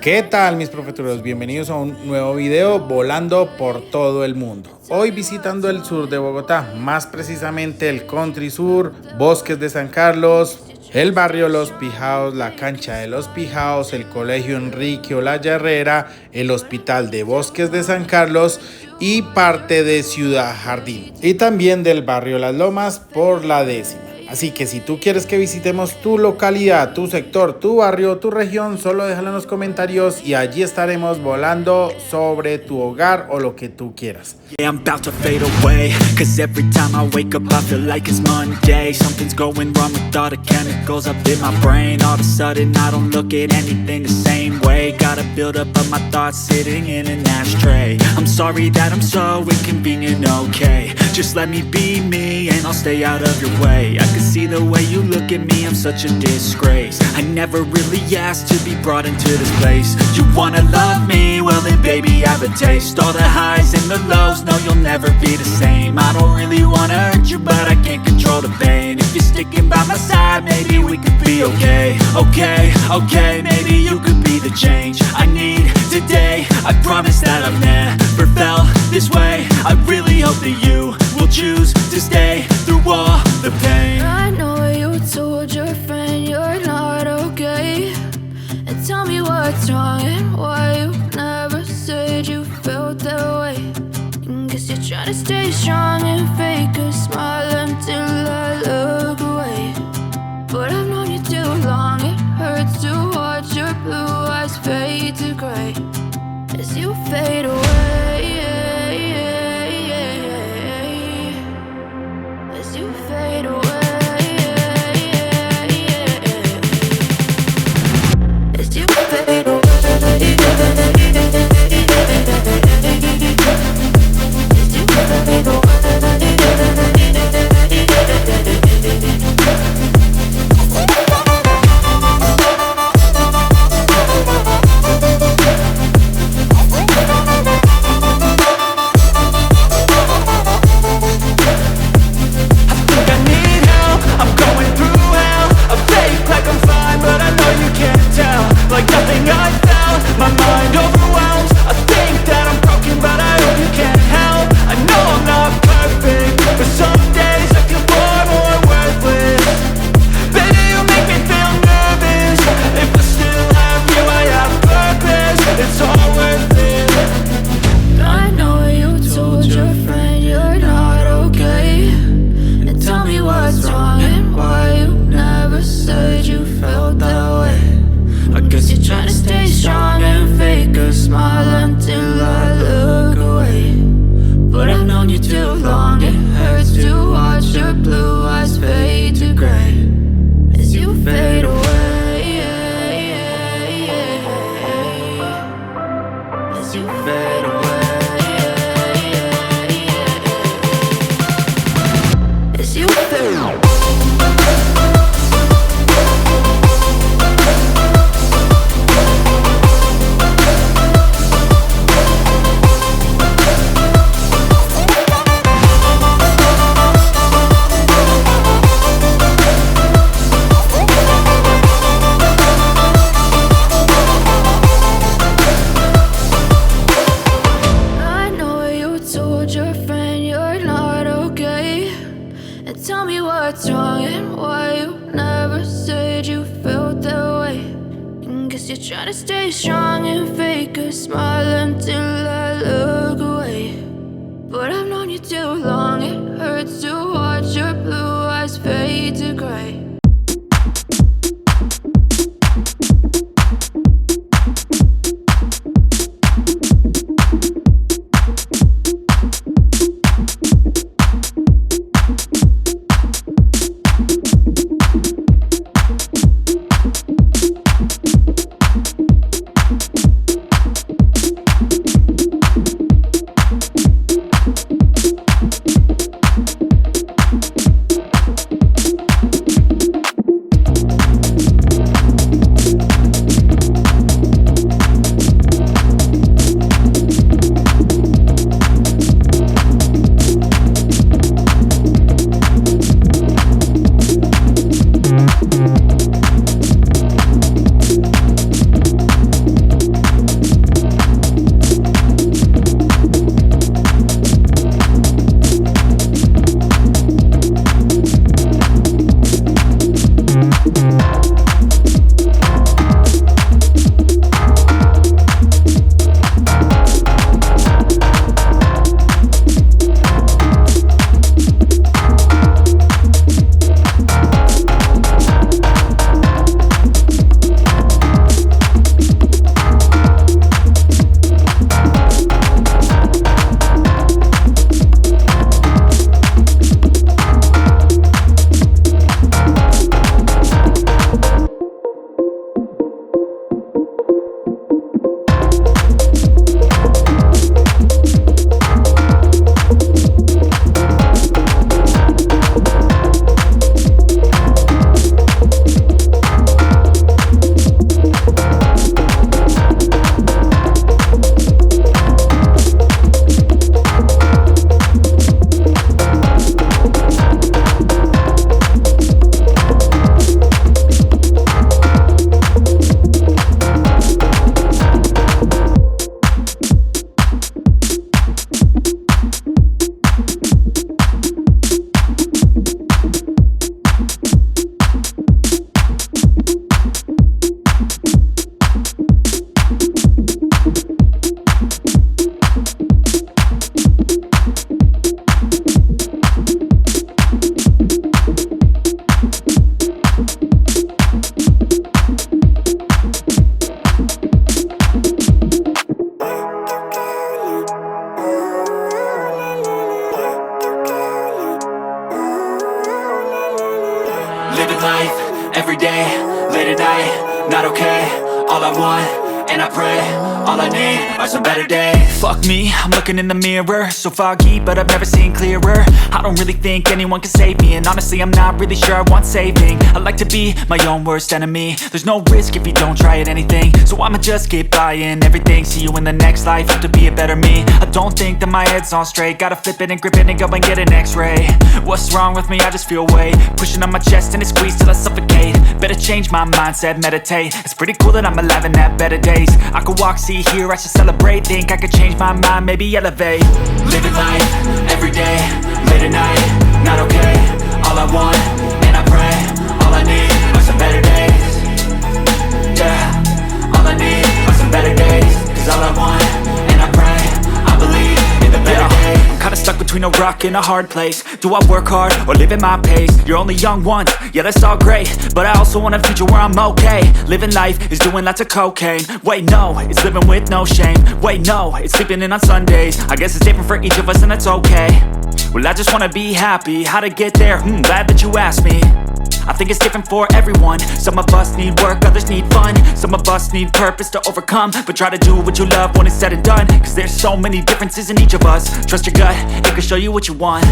¿Qué tal mis profetureros? Bienvenidos a un nuevo video volando por todo el mundo. Hoy visitando el sur de Bogotá, más precisamente el country sur, Bosques de San Carlos, el barrio Los PIJAOS, la cancha de Los PIJAOS, el colegio Enrique Olaya Herrera, el hospital de Bosques de San Carlos y parte de Ciudad Jardín. Y también del barrio Las Lomas por la 10ª. Así que si tú quieres que visitemos tu localidad, tu sector, tu barrio, tu región, solo déjalo en los comentarios y allí estaremos volando sobre tu hogar o lo que tú quieras. Yeah, I'm about to fade away, cause every time I wake up I feel like it's Monday. Something's going wrong with all the chemicals up in my brain. All of a sudden I don't look at anything the same way. Gotta build up of my thoughts sitting in an ashtray. I'm sorry that I'm so inconvenient, okay. Just let me be me and I'll stay out of your way. I can see the way you look at me, I'm such a disgrace. I never really asked to be brought into this place. You wanna love me? Well then baby have a taste. All the highs and the lows, no you'll never be the same. I don't really wanna hurt you but I can't control the pain. If you're sticking by my side, maybe we could be okay. Okay, maybe you could be the change I need today. I promise that I've never felt this way. I really hope that you will choose to stay through all the pain. I know you told your friend you're not okay, and tell me what's wrong and why you never said you felt that way. And guess you're trying to stay strong and fake a smile until I look away. But I've known you too long, it hurts to watch your blue eyes fade to gray as you fade away. As you fade away. As you fade away. As you fade away. Like nothing I found, my mind overwhelms. I think that I'm broken, but I hope you can't help. I know I'm not perfect, but some days I feel far more worthless. Baby, you make me feel nervous. If I still have you, I have purpose. It's all worth it. I know you told your friend you're not okay, and tell me what's wrong and why you never said you felt that way. I guess you're trying to stay strong and fake a smile until I look away. But I've known you too long, it hurts to watch your blue eyes fade to gray as you fade away. As you fade away. As you fade away. Tell me what's wrong and why you never said you felt that way. And guess you're trying to stay strong and fake a smile until I look away. But I've known you too long, it hurts to watch your blue eyes fade to gray. and I pray. All I need are some better days. Fuck me, I'm looking in the mirror, so foggy, but I've never seen clearer. I don't really think anyone can save me, and honestly I'm not really sure I want saving. I like to be my own worst enemy. There's no risk if you don't try at anything, so I'ma just keep buying everything. See you in the next life, have to be a better me. I don't think that my head's on straight, gotta flip it and grip it and go and get an x-ray. What's wrong with me? I just feel weight pushing on my chest and it squeezes till I suffocate. Better change my mindset, meditate. It's pretty cool that I'm alive and have better days. I could walk, see, hear, I should celebrate. Think I could change my mind, maybe elevate. Living life, everyday, late at night, not okay. All I want, and I pray, all I need are some better days. Yeah, all I need are some better days. Cause all I want, and I pray, I believe in the better days. I'm kinda stuck between a rock and a hard place. Do I work hard or live at my pace? You're only young once, yeah that's all great, but I also want a future where I'm okay. Living life is doing lots of cocaine. Wait no, it's living with no shame. Wait no, it's sleeping in on Sundays. I guess it's different for each of us and that's okay. Well I just wanna be happy, how to get there? Glad that you asked me. I think it's different for everyone. Some of us need work, others need fun. Some of us need purpose to overcome. But try to do what you love when it's said and done. Cause there's so many differences in each of us. Trust your gut, it can show you what you want.